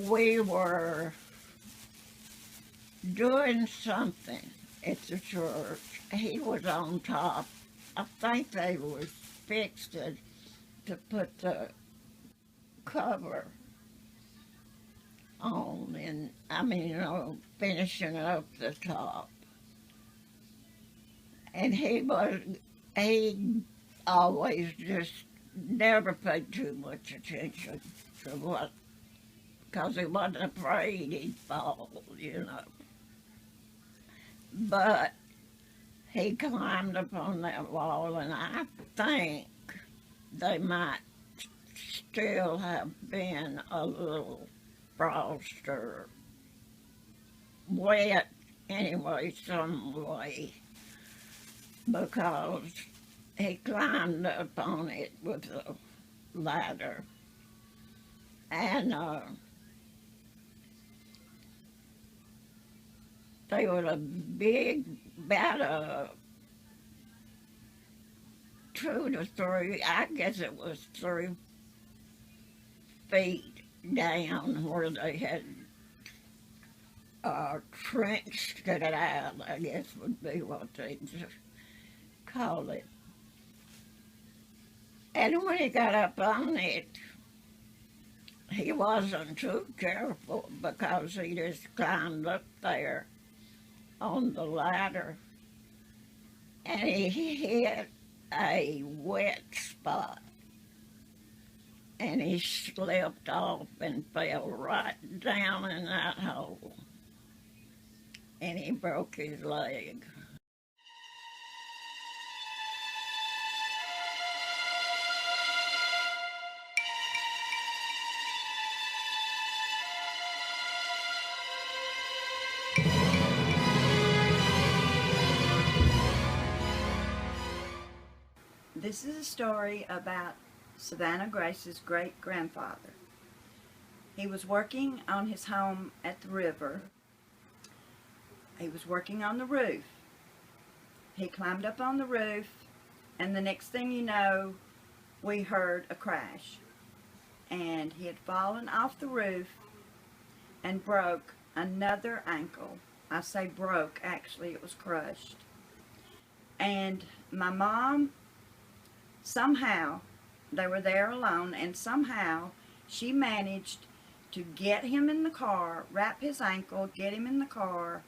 we were doing something at the church. He was on top. I think they was fixing to put the cover on, and finishing up the top. And he always just never paid too much attention to what, because he wasn't afraid he'd fall. But he climbed up on that wall, and I think they might still have been a little frost or wet anyway, some way, because he climbed up on it with a ladder. And they were a big, about 2 to 3, I guess it was 3 feet down where they had trenched it out, I guess would be what they just call it. And when he got up on it, he wasn't too careful because he just climbed up there on the ladder and he hit a wet spot and he slipped off and fell right down in that hole and he broke his leg. This is a story about Savannah Grace's great-grandfather. He was working on his home at the river. He was working on the roof. He climbed up on the roof, and the next thing you know, we heard a crash. And he had fallen off the roof and broke another ankle. I say broke, actually it was crushed. And my mom, somehow, they were there alone, and somehow she managed to get him in the car, wrap his ankle, get him in the car,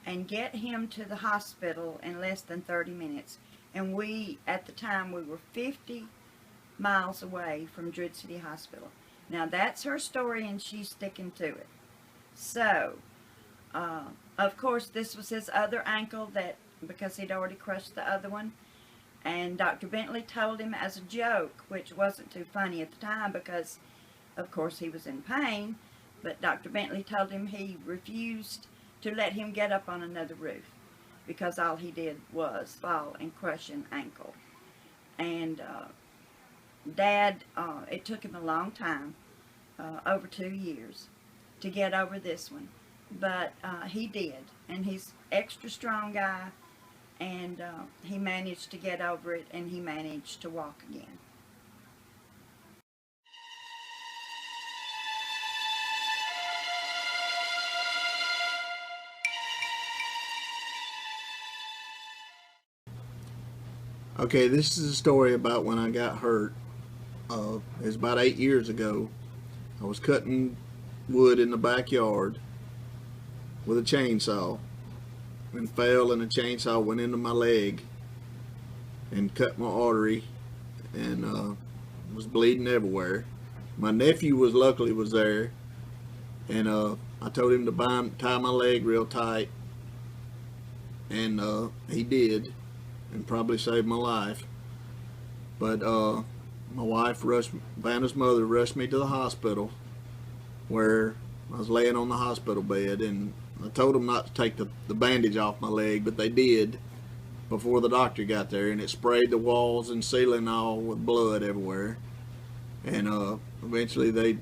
and get him to the hospital in less than 30 minutes. And we, at the time, we were 50 miles away from Druid City Hospital. Now, that's her story, and she's sticking to it. So, of course, this was his other ankle, because he'd already crushed the other one. And Dr. Bentley told him as a joke, which wasn't too funny at the time because, of course, he was in pain. But Dr. Bentley told him he refused to let him get up on another roof because all he did was fall and crush an ankle. And Dad, it took him a long time, over 2 years, to get over this one. But he did, and he's an extra strong guy. And he managed to get over it, and he managed to walk again. Okay, this is a story about when I got hurt. It was about 8 years ago. I was cutting wood in the backyard with a chainsaw and fell, and the chainsaw went into my leg and cut my artery and was bleeding everywhere. My nephew luckily was there, and I told him to tie my leg real tight, and he did, and probably saved my life. But my wife, Vannah's mother, rushed me to the hospital, where I was laying on the hospital bed, and I told them not to take the bandage off my leg, but they did before the doctor got there, and it sprayed the walls and ceiling all with blood everywhere. And eventually they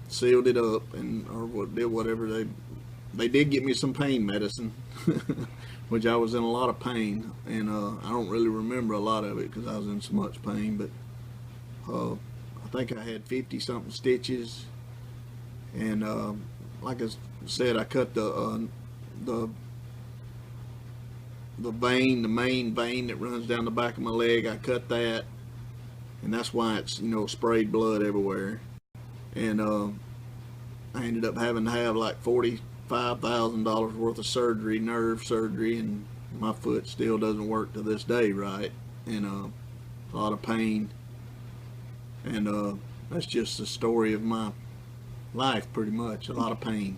sealed it up or did whatever. They did get me some pain medicine, which I was in a lot of pain, and I don't really remember a lot of it because I was in so much pain. But I think I had 50 something stitches, and like I said, I cut the vein, the main vein that runs down the back of my leg. I cut that, and that's why it's, you know, sprayed blood everywhere. And I ended up having to have like $45,000 worth of surgery, nerve surgery, and my foot still doesn't work to this day right, and a lot of pain. And that's just the story of my life, pretty much. A lot of pain.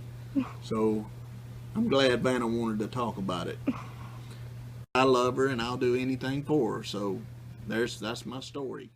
So I'm glad Vannah wanted to talk about it. I love her, and I'll do anything for her. So that's my story.